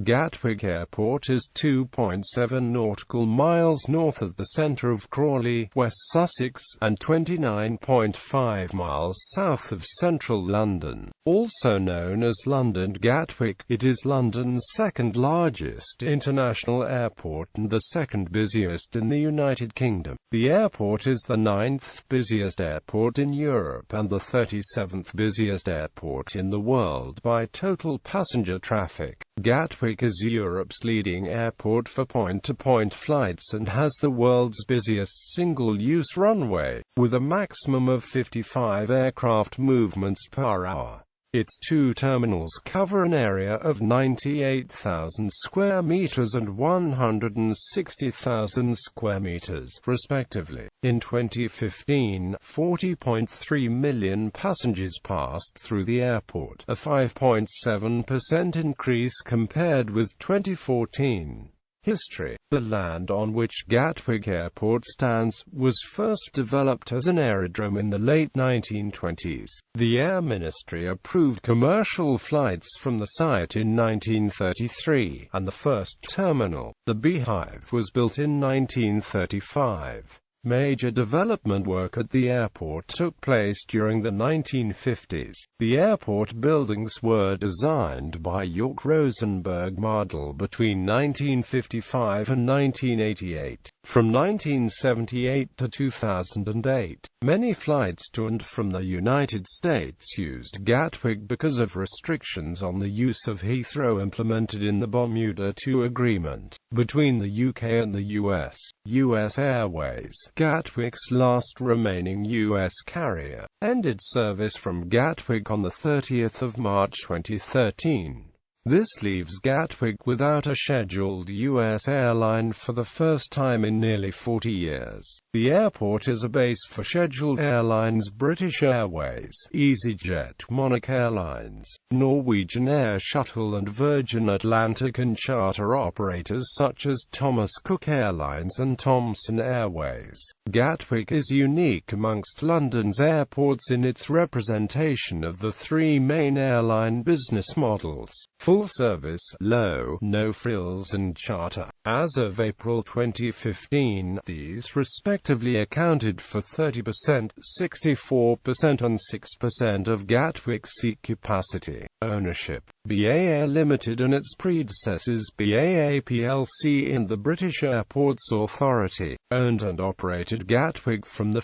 Gatwick Airport is 2.7 nautical miles north of the centre of Crawley, West Sussex, and 29.5 miles south of central London. Also known as London Gatwick, it is London's second-largest international airport and the second-busiest in the United Kingdom. The airport is the 9th busiest airport in Europe and the 37th busiest airport in the world by total passenger traffic. Gatwick is Europe's leading airport for point-to-point flights and has the world's busiest single-use runway, with a maximum of 55 aircraft movements per hour. Its two terminals cover an area of 98,000 square meters and 160,000 square meters, respectively. In 2015, 40.3 million passengers passed through the airport, a 5.7% increase compared with 2014. History. The land on which Gatwick Airport stands was first developed as an aerodrome in the late 1920s. The Air Ministry approved commercial flights from the site in 1933, and the first terminal, the Beehive, was built in 1935. Major development work at the airport took place during the 1950s. The airport buildings were designed by York Rosenberg Model between 1955 and 1988. From 1978 to 2008, many flights to and from the United States used Gatwick because of restrictions on the use of Heathrow implemented in the Bermuda II Agreement between the UK and the US. US Airways, Gatwick's last remaining U.S. carrier, ended service from Gatwick on 30 March 2013. This leaves Gatwick without a scheduled U.S. airline for the first time in nearly 40 years. The airport is a base for scheduled airlines British Airways, EasyJet, Monarch Airlines, Norwegian Air Shuttle and Virgin Atlantic, and charter operators such as Thomas Cook Airlines and Thomson Airways. Gatwick is unique amongst London's airports in its representation of the three main airline business models: full service, low, no frills, and charter. As of April 2015, these respectively accounted for 30%, 64% and 6% of Gatwick's seat capacity. Ownership. BA Limited and its predecessors BAA plc in the British Airports Authority, owned and operated Gatwick from 1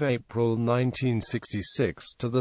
April 1966 to 2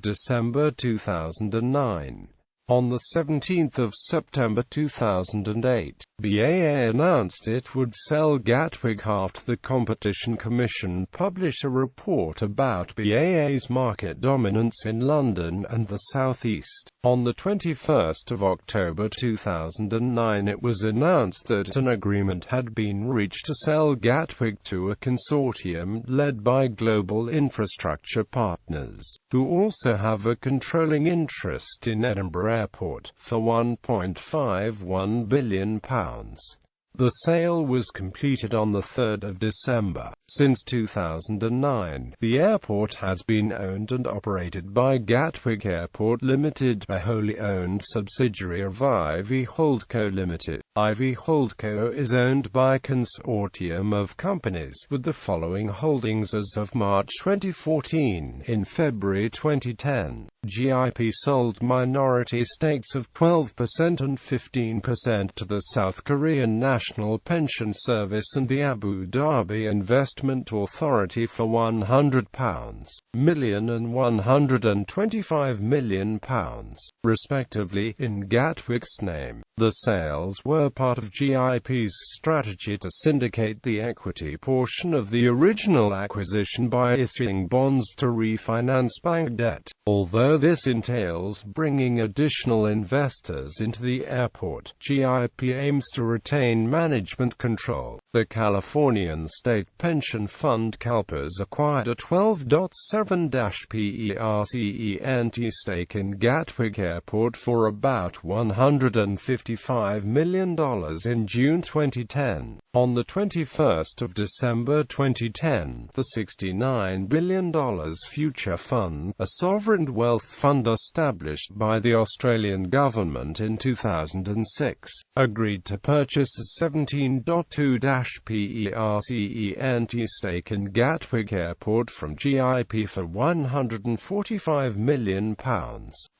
December 2009. On 17 September 2008, BAA announced it would sell Gatwick after the Competition Commission published a report about BAA's market dominance in London and the South East. On 21 October 2009 it was announced that an agreement had been reached to sell Gatwick to a consortium led by Global Infrastructure Partners, who also have a controlling interest in Edinburgh Airport, for £1.51 billion. The sale was completed on 3 December. Since 2009, the airport has been owned and operated by Gatwick Airport Limited, a wholly owned subsidiary of IV Holdco Limited. IV Holdco is owned by a consortium of companies, with the following holdings as of March 2014. In February 2010, GIP sold minority stakes of 12% and 15% to the South Korean National Pension Service and the Abu Dhabi Investment Authority for £100 million and £125 million, respectively, in Gatwick's name. The sales were part of GIP's strategy to syndicate the equity portion of the original acquisition by issuing bonds to refinance bank debt. Although this entails bringing additional investors into the airport, GIP aims to retain management control. The Californian State Pension Fund CalPERS acquired a 12.7-percent stake in Gatwick Airport for about $155 million in June 2010. On the 21st of December 2010, the $69 billion Future Fund, a sovereign wealth fund established by the Australian government in 2006, agreed to purchase a 17.2-percent stake in Gatwick Airport from GIP for £145 million.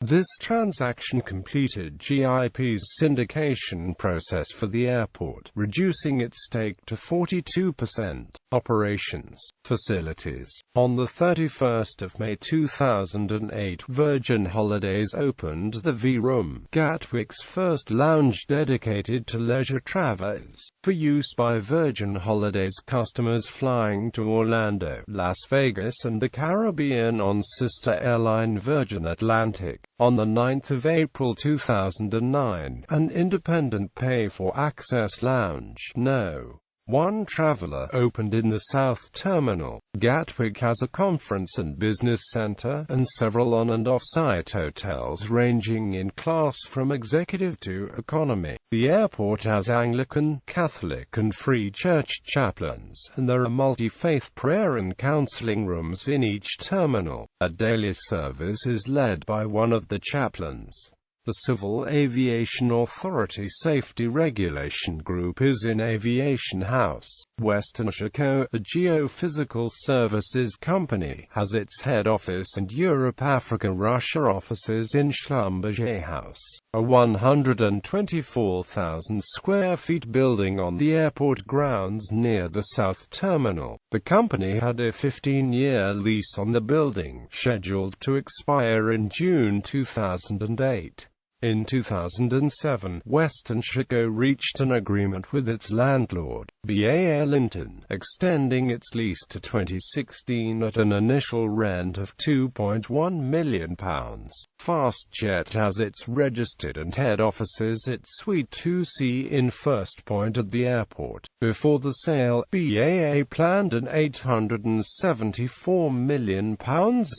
This transaction completed GIP's syndication process for the airport, reducing its stake to 42%. Operations. Facilities. On the 31st of May 2008, Virgin Holidays opened the V-Room, Gatwick's first lounge dedicated to leisure travellers, for use by Virgin Holidays customers flying to Orlando, Las Vegas and the Caribbean on sister airline Virgin Atlantic. On the 9th of April 2009, an independent pay-for-access lounge, No. 1 Traveller, opened in the South Terminal. Gatwick has a conference and business centre, and several on- and off-site hotels ranging in class from executive to economy. The airport has Anglican, Catholic and Free Church chaplains, and there are multi-faith prayer and counselling rooms in each terminal. A daily service is led by one of the chaplains. The Civil Aviation Authority Safety Regulation Group is in Aviation House. Western Chico, a geophysical services company, has its head office and Europe, Africa, Russia offices in Schlumberger House, a 124,000 square feet building on the airport grounds near the South Terminal. The company had a 15-year lease on the building, scheduled to expire in June 2008. In 2007, Western Chico reached an agreement with its landlord, BA Linton, extending its lease to 2016 at an initial rent of £2.1 million. FastJet has its registered and head offices at Suite 2C in First Point at the airport. Before the sale, BAA planned an £874 million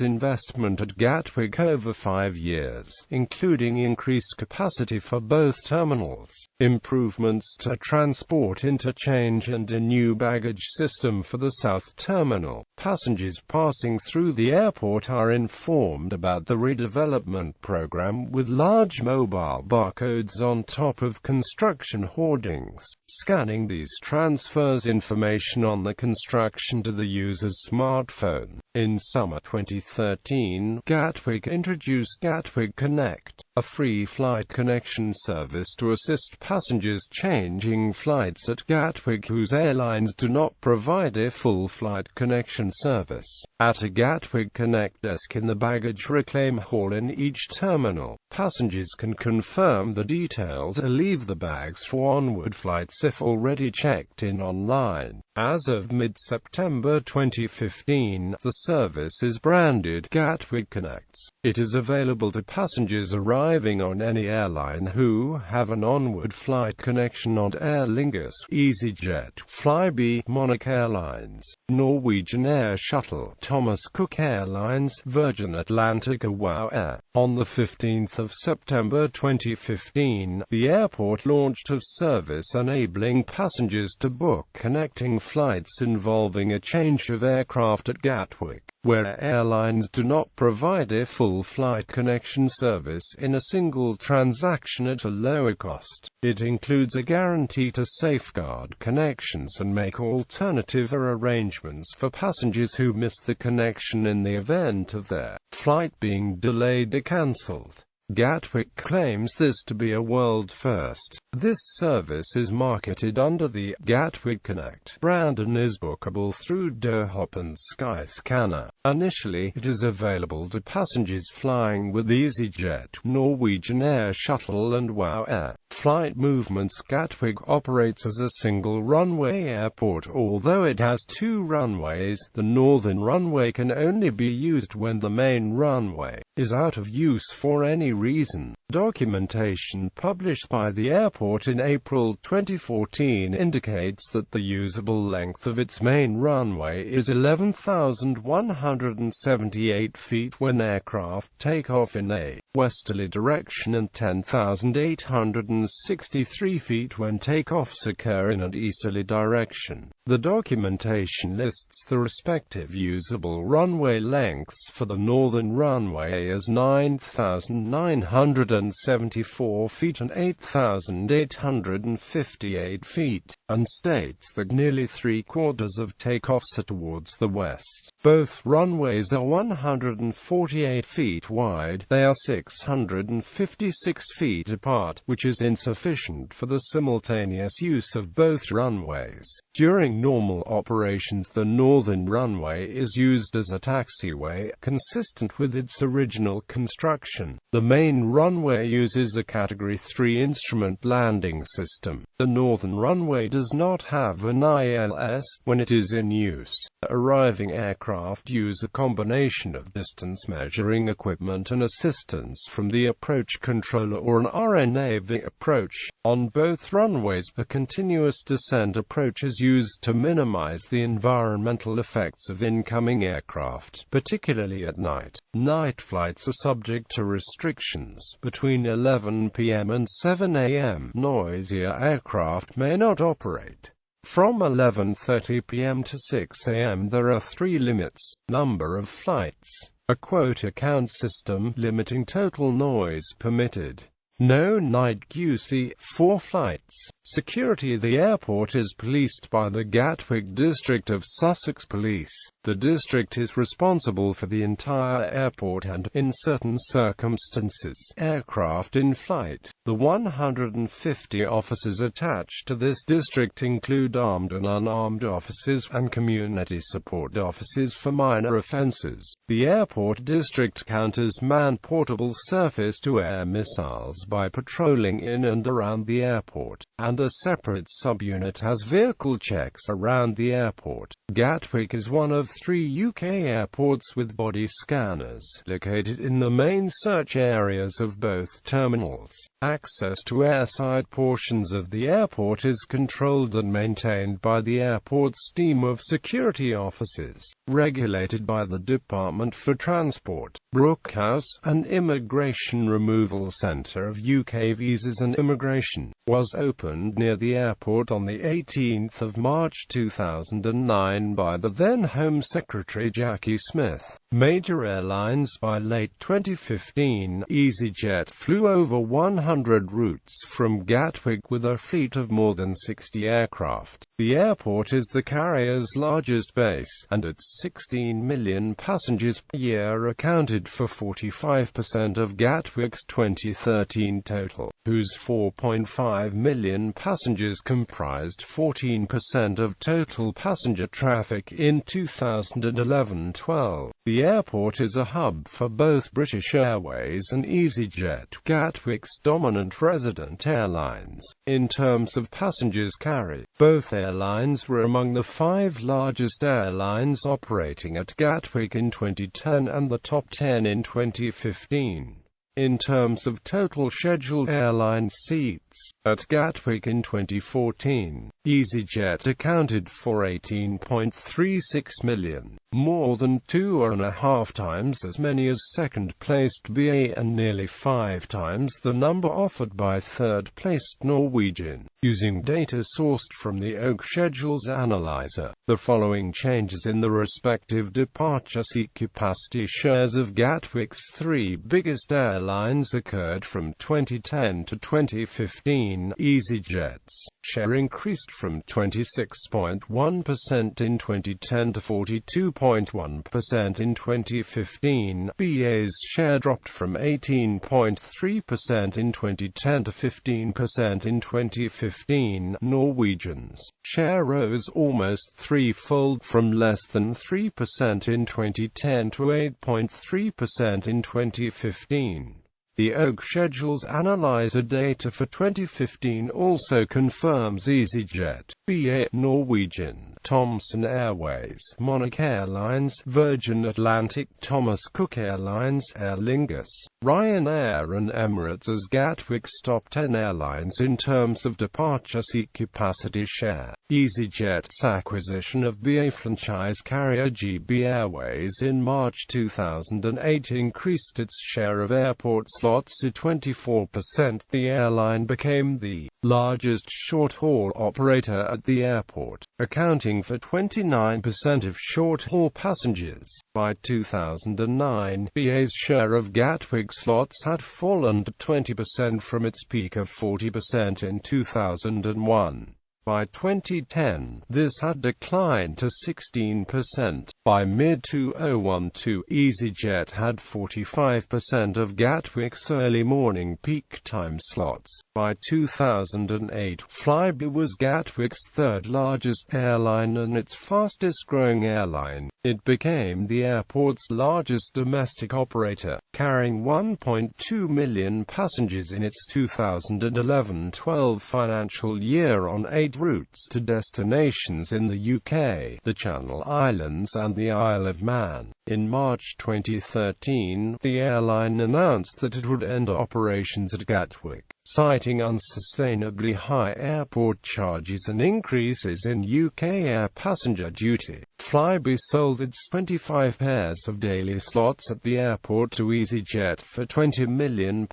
investment at Gatwick over 5 years, including increased capacity for both terminals, improvements to transport interchange and a new baggage system for the South Terminal. Passengers passing through the airport are informed about the redevelopment program with large mobile barcodes on top of construction hoardings. Scanning these transfers information on the construction to the user's smartphone. In summer 2013, Gatwick introduced Gatwick Connect, a free flight connection service to assist passengers changing flights at Gatwick whose airlines do not provide a full flight connection service. At a Gatwick Connect desk in the baggage reclaim hall in each terminal, passengers can confirm the details or leave the bags for onward flights if already checked in online. As of mid-September 2015, the service is branded Gatwick Connects. It is available to passengers arriving on any airline who have an onward flight connection on Aer Lingus, EasyJet, Flybe, Monarch Airlines, Norwegian Air Shuttle, Thomas Cook Airlines, Virgin Atlantic or WOW Air. On the 15th of September 2015, the airport launched a service enabling passengers to book connecting flights involving a change of aircraft at Gatwick, where airlines do not provide a full flight connection service in a single transaction at a lower cost. It includes a guarantee to safeguard connections and make alternative arrangements for passengers who miss the connection in the event of their flight being delayed or cancelled. Gatwick claims this to be a world first. This service is marketed under the Gatwick Connect brand and is bookable through DoHop and Skyscanner. Initially, it is available to passengers flying with EasyJet, Norwegian Air Shuttle and WOW Air. Flight movements. Gatwick operates as a single runway airport. Although it has 2 runways, the northern runway can only be used when the main runway is out of use for any reason. Documentation published by the airport in April 2014 indicates that the usable length of its main runway is 11,178 feet when aircraft take off in a westerly direction and 10,863 feet when takeoffs occur in an easterly direction. The documentation lists the respective usable runway lengths for the northern runway as 9,974 feet and 8,858 feet, and states that nearly three-quarters of takeoffs are towards the west. Both runways are 148 feet wide. They are 656 feet apart, which is insufficient for the simultaneous use of both runways. During normal operations, the northern runway is used as a taxiway, consistent with its original construction. The main runway uses a Category 3 instrument landing system. The northern runway does not have an ILS when it is in use. Arriving aircraft use a combination of distance measuring equipment and assistance from the approach controller or an RNAV approach. On both runways, a continuous descent approach is used to minimize the environmental effects of incoming aircraft, particularly at night. Night flights are subject to restrictions. Between 11 p.m. and 7 a.m., noisier aircraft may not operate. From 11:30 p.m. to 6 a.m. there are three limits: number of flights, a quota count system limiting total noise permitted, no night QC, 4 flights. Security. The airport is policed by the Gatwick District of Sussex Police. The district is responsible for the entire airport and, in certain circumstances, aircraft in flight. The 150 officers attached to this district include armed and unarmed officers and community support officers for minor offences. The airport district counters man-portable surface-to-air missiles by patrolling in and around the airport, and a separate subunit has vehicle checks around the airport. Gatwick is one of 3 UK airports with body scanners located in the main search areas of both terminals. Access to airside portions of the airport is controlled and maintained by the airport's team of security officers, regulated by the Department for Transport. Brookhouse, an immigration removal centre of UK visas and immigration, was opened near the airport on the 18th of March 2009 by the then Home Secretary Jackie Smith. Major airlines. By late 2015, EasyJet flew over 100 routes from Gatwick with a fleet of more than 60 aircraft. The airport is the carrier's largest base, and its 16 million passengers per year accounted for 45% of Gatwick's 2013 total, whose 4.5 million passengers comprised 14% of total passenger traffic in 2011-12. The airport is a hub for both British Airways and EasyJet, Gatwick's dominant resident airlines. In terms of passengers carried, both airlines were among the 5 largest airlines operating at Gatwick in 2010 and the top 10 in 2015. In terms of total scheduled airline seats, at Gatwick in 2014, EasyJet accounted for 18.36 million, more than 2.5 times as many as second-placed BA and nearly 5 times the number offered by third-placed Norwegian. Using data sourced from the Oak Schedules Analyzer, the following changes in the respective departure seat capacity shares of Gatwick's 3 biggest airlines occurred from 2010 to 2015. EasyJet's share increased from 26.1% in 2010 to 42.1% in 2015. BA's share dropped from 18.3% in 2010 to 15% in 2015. Norwegian's share rose almost threefold from less than 3% in 2010 to 8.3% in 2015. The Oak Schedules Analyzer data for 2015 also confirms EasyJet, BA, Norwegian, Thomson Airways, Monarch Airlines, Virgin Atlantic, Thomas Cook Airlines, Aer Lingus, Ryanair and Emirates as Gatwick's top 10 airlines in terms of departure seat capacity share. EasyJet's acquisition of BA franchise carrier GB Airways in March 2008 increased its share of airport slots to 24%. The airline became the largest short-haul operator at the airport, accounting for 29% of short-haul passengers. By 2009, BA's share of Gatwick slots had fallen to 20% from its peak of 40% in 2001. By 2010, this had declined to 16%. By mid-2012, EasyJet had 45% of Gatwick's early morning peak time slots. By 2008, Flybe was Gatwick's third-largest airline and its fastest-growing airline. It became the airport's largest domestic operator, carrying 1.2 million passengers in its 2011-12 financial year on 8 routes to destinations in the UK, the Channel Islands and the Isle of Man. In March 2013, the airline announced that it would end operations at Gatwick, citing unsustainably high airport charges and increases in UK air passenger duty. Flybe sold its 25 pairs of daily slots at the airport to EasyJet for £20 million.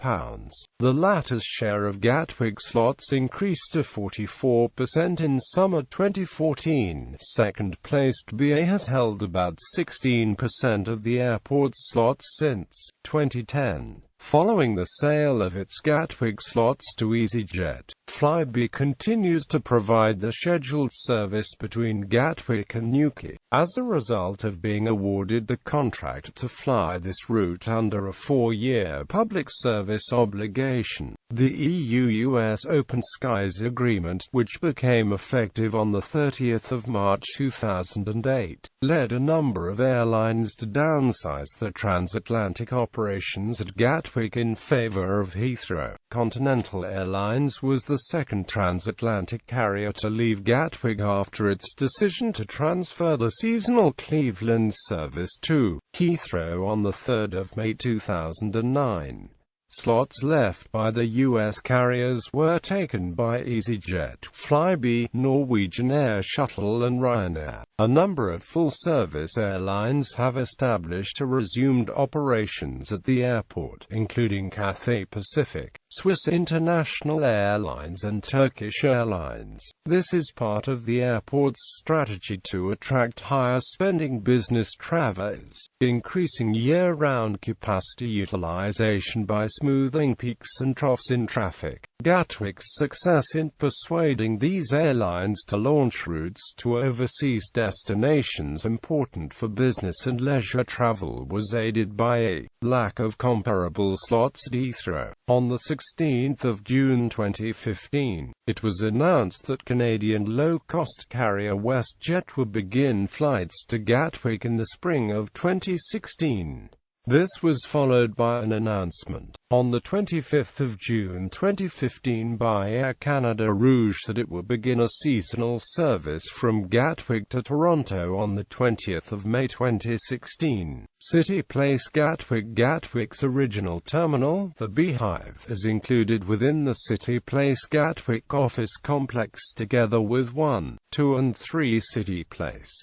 The latter's share of Gatwick slots increased to 44% in summer 2014. Second-placed BA has held about 16% of the airport's slots since 2010. Following the sale of its Gatwick slots to EasyJet, Flybe continues to provide the scheduled service between Gatwick and Newquay. As a result of being awarded the contract to fly this route under a 4-year public service obligation, the EU-US Open Skies Agreement, which became effective on 30 March 2008, led a number of airlines to downsize their transatlantic operations at Gatwick in favor of Heathrow. Continental Airlines was the second transatlantic carrier to leave Gatwick after its decision to transfer the seasonal Cleveland service to Heathrow on 3 May 2009. Slots left by the U.S. carriers were taken by EasyJet, Flybe, Norwegian Air Shuttle and Ryanair. A number of full-service airlines have established or resumed operations at the airport, including Cathay Pacific, Swiss International Airlines and Turkish Airlines. This is part of the airport's strategy to attract higher-spending business travelers, increasing year-round capacity utilization by smoothing peaks and troughs in traffic. Gatwick's success in persuading these airlines to launch routes to overseas destinations important for business and leisure travel was aided by a lack of comparable slots at Heathrow. On 16 June 2015, it was announced that Canadian low-cost carrier WestJet would begin flights to Gatwick in the spring of 2016. This was followed by an announcement, on 25 June 2015 by Air Canada Rouge that it would begin a seasonal service from Gatwick to Toronto on 20 May 2016. City Place Gatwick. Gatwick's original terminal, the Beehive, is included within the City Place Gatwick office complex together with 1, 2 and 3 City Place.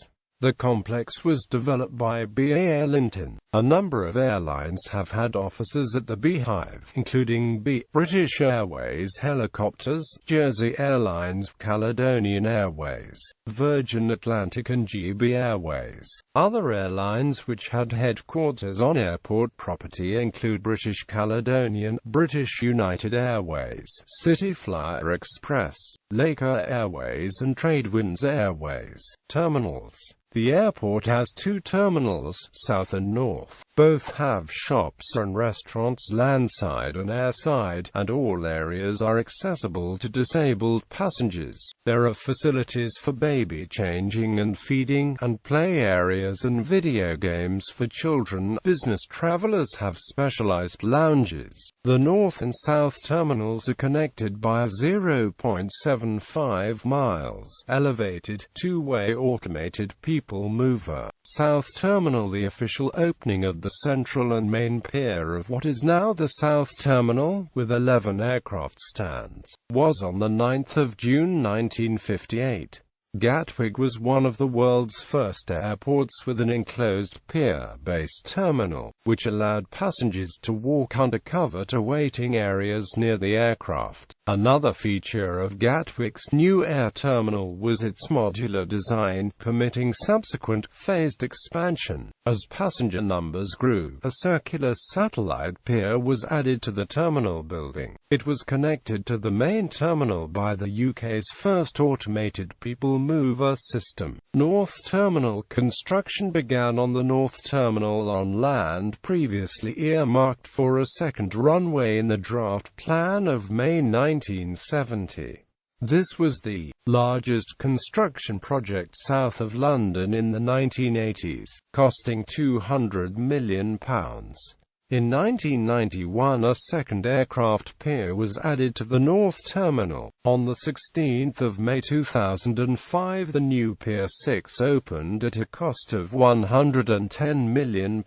The complex was developed by BA Linton. A number of airlines have had offices at the Beehive, including British Airways Helicopters, Jersey Airlines, Caledonian Airways, Virgin Atlantic and GB Airways. Other airlines which had headquarters on airport property include British Caledonian, British United Airways, City Flyer Express, Laker Airways and Tradewinds Airways. Terminals. The airport has two terminals, south and north. Both have shops and restaurants landside and airside, and all areas are accessible to disabled passengers. There are facilities for baby changing and feeding, and play areas and video games for children. Business travelers have specialized lounges. The north and south terminals are connected by a 0.75 miles elevated, two-way automated people mover. South Terminal. The official opening of the central and main pier of what is now the South Terminal, with 11 aircraft stands, was on the 9th of June 1958. Gatwick was one of the world's first airports with an enclosed pier-based terminal, which allowed passengers to walk undercover to waiting areas near the aircraft. Another feature of Gatwick's new air terminal was its modular design, permitting subsequent, phased expansion. As passenger numbers grew, a circular satellite pier was added to the terminal building. It was connected to the main terminal by the UK's first automated people mover system. North Terminal. Construction began on the North Terminal on land previously earmarked for a second runway in the draft plan of May 1970. This was the largest construction project south of London in the 1980s, costing £200 million. In 1991, a second aircraft pier was added to the North Terminal. On 16 May 2005, the new Pier 6 opened at a cost of £110 million,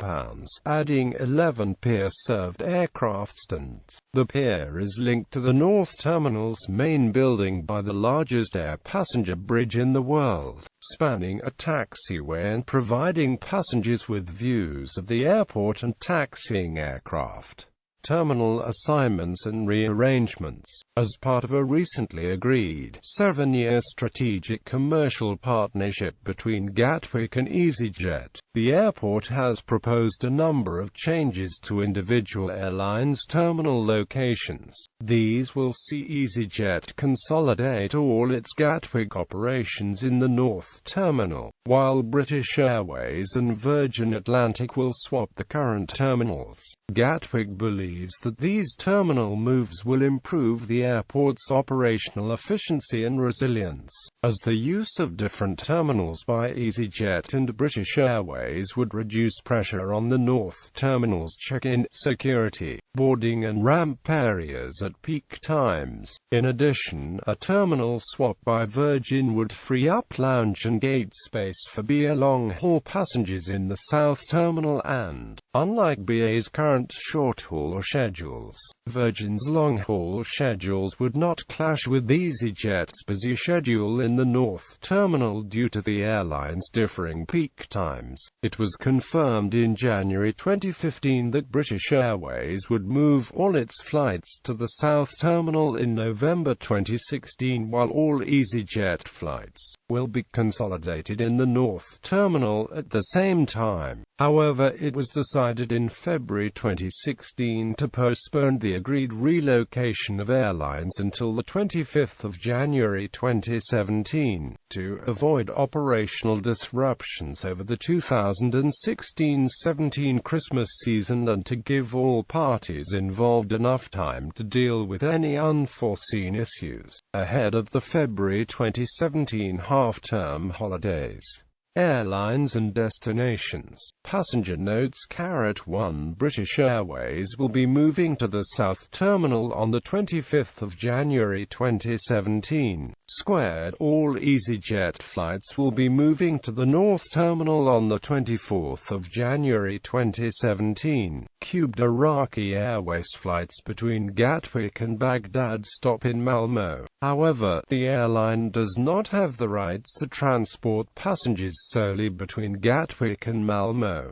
adding 11 pier-served aircraft stands. The pier is linked to the North Terminal's main building by the largest air passenger bridge in the world, spanning a taxiway and providing passengers with views of the airport and taxiing aircraft. Terminal assignments and rearrangements. As part of a recently agreed 7-year strategic commercial partnership between Gatwick and EasyJet, the airport has proposed a number of changes to individual airlines' terminal locations. These will see EasyJet consolidate all its Gatwick operations in the North Terminal, while British Airways and Virgin Atlantic will swap the current terminals. Gatwick believes that these terminal moves will improve the airport's operational efficiency and resilience, as the use of different terminals by EasyJet and British Airways would reduce pressure on the North Terminal's check-in, security, boarding and ramp areas at peak times. In addition, a terminal swap by Virgin would free up lounge and gate space for BA long-haul passengers in the South Terminal and, unlike BA's current short-haul schedules, Virgin's long-haul schedules would not clash with EasyJet's busy schedule in the North Terminal due to the airline's differing peak times. It was confirmed in January 2015 that British Airways would move all its flights to the South Terminal in November 2016, while all EasyJet flights will be consolidated in the North Terminal at the same time. However, it was decided in February 2016 to postpone the agreed relocation of airlines until the 25th of January 2017, to avoid operational disruptions over the 2016-17 Christmas season and to give all parties involved enough time to deal with any unforeseen issues ahead of the February 2017 half-term holidays. Airlines and destinations. Passenger notes. 1. British Airways will be moving to the South Terminal on the 25th of January 2017. All EasyJet flights will be moving to the North Terminal on the 24th of January 2017. Iraqi Airways flights between Gatwick and Baghdad stop in Malmö. However, the airline does not have the rights to transport passengers solely between Gatwick and Malmö.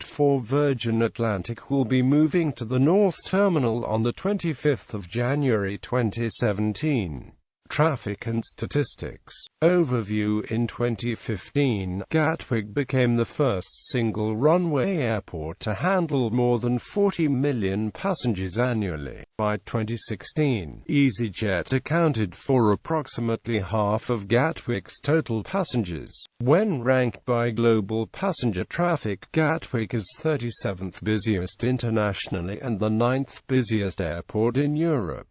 4. Virgin Atlantic will be moving to the North Terminal on the 25th of January 2017. traffic and statistics. Overview. In 2015, Gatwick became the first single runway airport to handle more than 40 million passengers annually. By 2016, EasyJet accounted for approximately half of Gatwick's total passengers. When ranked by global passenger traffic, Gatwick is 37th busiest internationally and the 9th busiest airport in Europe.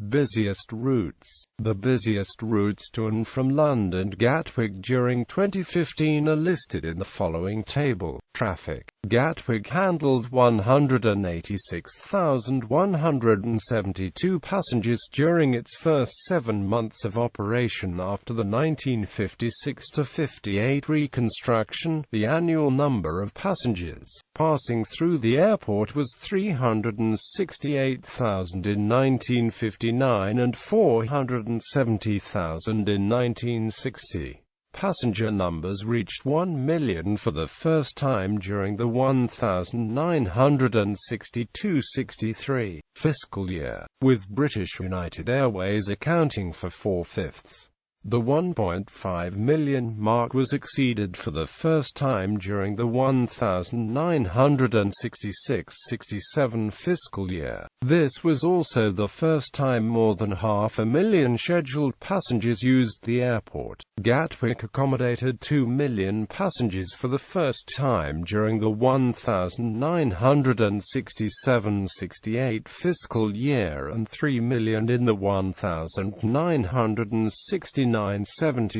Busiest routes. The busiest routes to and from London Gatwick during 2015 are listed in the following table. Traffic. Gatwick handled 186,172 passengers during its first 7 months of operation after the 1956–58 reconstruction. The annual number of passengers passing through the airport was 368,000 in 1959 and 470,000 in 1960. Passenger numbers reached 1 million for the first time during the 1962–63 fiscal year, with British United Airways accounting for 4/5. The 1.5 million mark was exceeded for the first time during the 1966–67 fiscal year. This was also the first time more than 500,000 scheduled passengers used the airport. Gatwick accommodated 2 million passengers for the first time during the 1967–68 fiscal year and 3 million in the 1969–70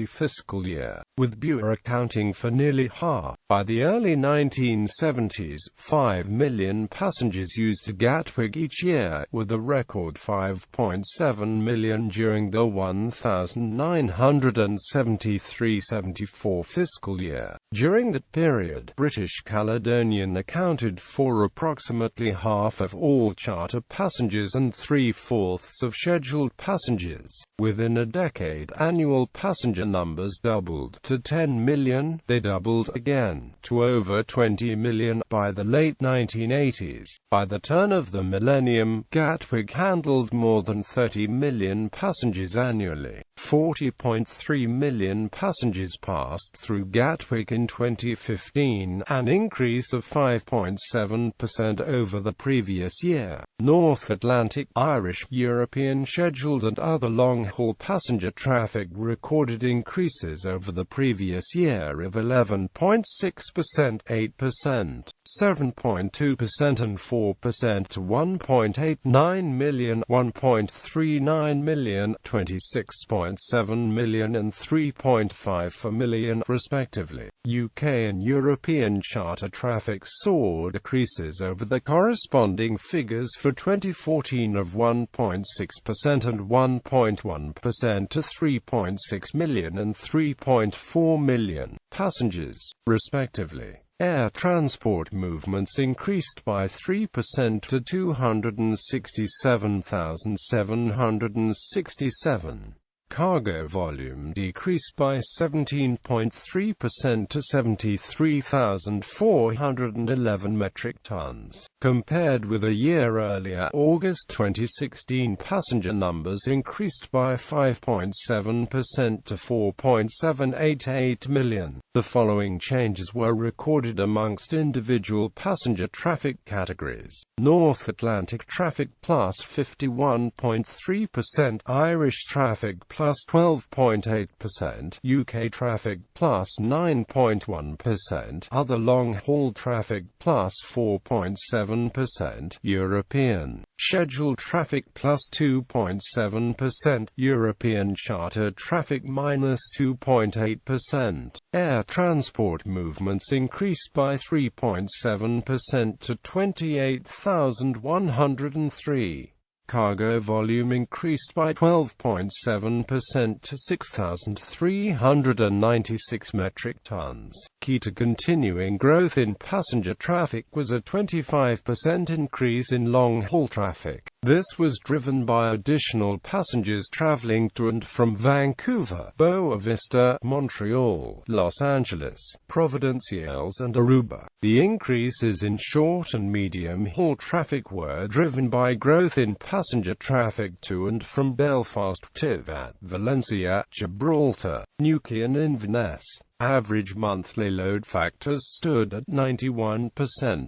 fiscal year, with BUA accounting for nearly half. By the early 1970s, 5 million passengers used Gatwick each year, with a record 5.7 million during the 1973–74 fiscal year. During that period, British Caledonian accounted for approximately half of all charter passengers and 3/4 of scheduled passengers. Within a decade, annual passenger numbers doubled to 10 million. They doubled again to over 20 million by the late 1980s. By the turn of the millennium, Gatwick handled more than 30 million passengers annually. 40.3 million passengers passed through Gatwick in 2015, an increase of 5.7% over the previous year. North Atlantic, Irish, European scheduled and other long-haul passenger traffic recorded increases over the previous year of 11.6%, 8%, 7.2% and 4% to 1.89 million, 1.39 million, 26.7 million and 3.54 million, respectively. UK and European charter traffic saw decreases over the corresponding figures for 2014 of 1.6% and 1.1% to 3.6 million and 3.4 million passengers, respectively. Air transport movements increased by 3% to 267,767. Cargo volume decreased by 17.3% to 73,411 metric tons. Compared with a year earlier, August 2016, passenger numbers increased by 5.7% to 4.788 million. The following changes were recorded amongst individual passenger traffic categories. North Atlantic traffic plus 51.3%, Irish traffic plus 12.8%, UK traffic plus 9.1%, other long-haul traffic plus 4.7%, European scheduled traffic plus 2.7%, European charter traffic minus 2.8%. Air transport movements increased by 3.7% to 28,103. Cargo volume increased by 12.7% to 6,396 metric tons. Key to continuing growth in passenger traffic was a 25% increase in long-haul traffic. This was driven by additional passengers traveling to and from Vancouver, Boa Vista, Montreal, Los Angeles, Providenciales and Aruba. The increases in short and medium-haul traffic were driven by growth in passenger traffic to and from Belfast, Tivat, Valencia, Gibraltar, Newquay and Inverness. Average monthly load factors stood at 91%.